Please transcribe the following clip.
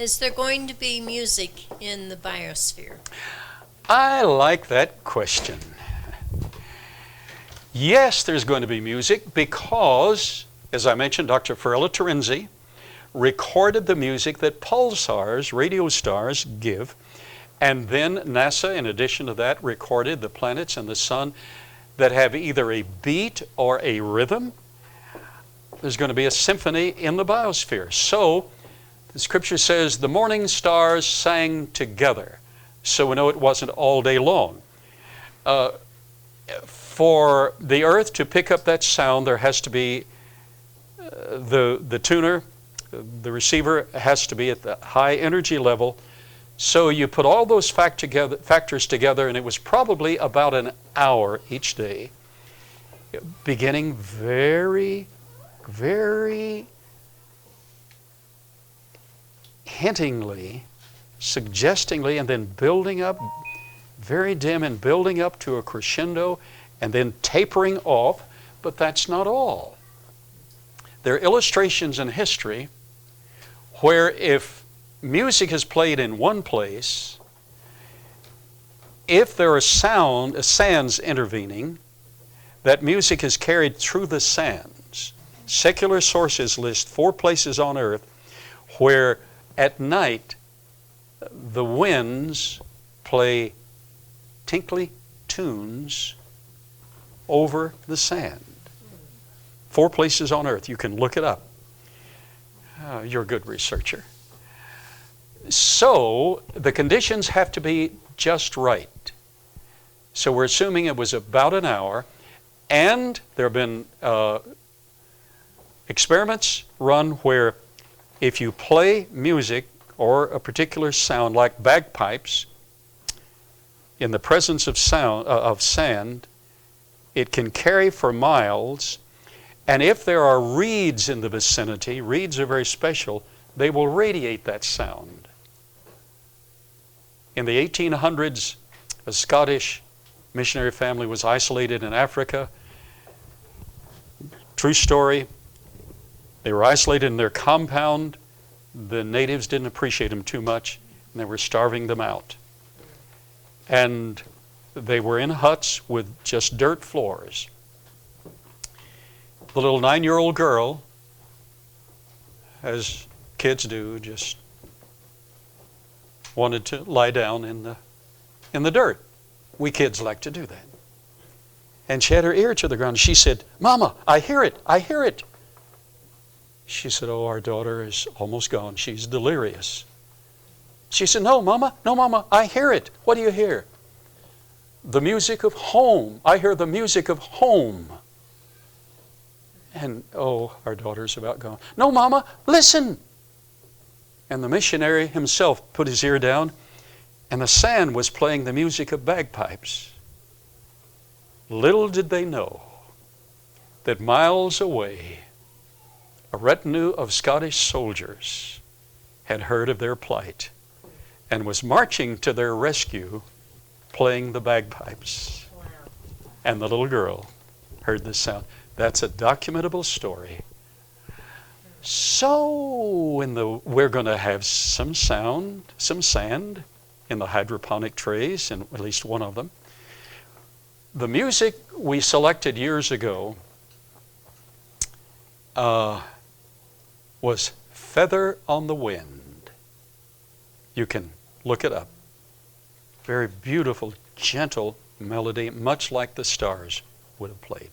Is there going to be music in the biosphere? I like that question. Yes, there's going to be music because, as I mentioned, Dr. Farella Terenzi recorded the music that pulsars, radio stars, give. And then NASA, in addition to that, recorded the planets and the sun that have either a beat or a rhythm. There's going to be a symphony in the biosphere. So, the scripture says the morning stars sang together. So we know it wasn't all day long. For the earth to pick up that sound, there has to be the tuner, the receiver has to be at the high energy level. So you put all those factors together, and it was probably about an hour each day, beginning very, very hintingly, suggestingly, and then building up, very dim and building up to a crescendo, and then tapering off. But that's not all. There are illustrations in history where if music is played in one place, if there are sands intervening, that music is carried through the sands. Secular sources list 4 places on earth where at night the winds play tinkly tunes over the sand. 4 places on earth. You can look it up. You're a good researcher. So the conditions have to be just right. So we're assuming it was about an hour, and there have been experiments run where if you play music or a particular sound like bagpipes in the presence of sand, it can carry for miles. And if there are reeds in the vicinity, reeds are very special, they will radiate that sound. In the 1800s, a Scottish missionary family was isolated in Africa. True story. They were isolated in their compound. The natives didn't appreciate them too much, and they were starving them out. And they were in huts with just dirt floors. The little 9-year-old girl, as kids do, just wanted to lie down in the dirt. We kids like to do that. And she had her ear to the ground. She said, "Mama, I hear it, I hear it." She said, "Oh, our daughter is almost gone. She's delirious." She said, no, Mama, I hear it." "What do you hear?" "The music of home. I hear the music of home." And, oh, our daughter's about gone. "No, Mama, listen." And the missionary himself put his ear down, and the sand was playing the music of bagpipes. Little did they know that miles away, a retinue of Scottish soldiers had heard of their plight and was marching to their rescue, playing the bagpipes. Wow. And the little girl heard the sound. That's a documentable story. So we're going to have some sand in the hydroponic trays, in at least one of them. The music we selected years ago was Feather on the Wind. You can look it up. Very beautiful, gentle melody, much like the stars would have played.